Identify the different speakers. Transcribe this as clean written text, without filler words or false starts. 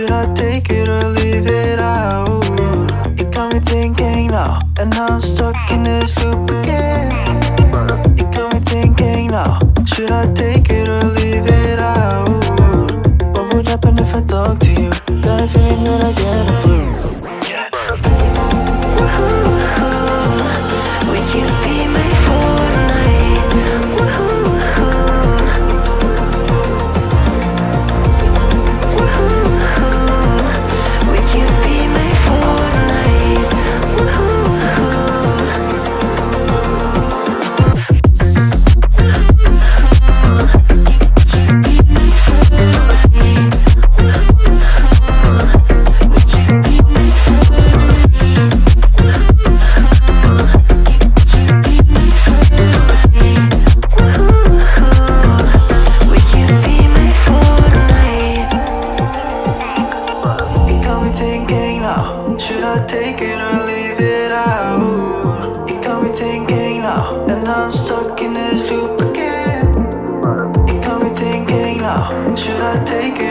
Speaker 1: Should I take it or leave it out? It got me thinking now, and now I'm stuck in this loop again. It got me thinking now, should I take it or leave it out? What would happen if I talk to you? Got a feeling that I get a clue.
Speaker 2: Would you be my Fortnite? Would you be my Fortnite? Would you be my Fortnite?
Speaker 1: It got me thinking now, should I take it or leave it out? It got me thinking now, and now I'm stuck in this loop again. It got me thinking now, should I take it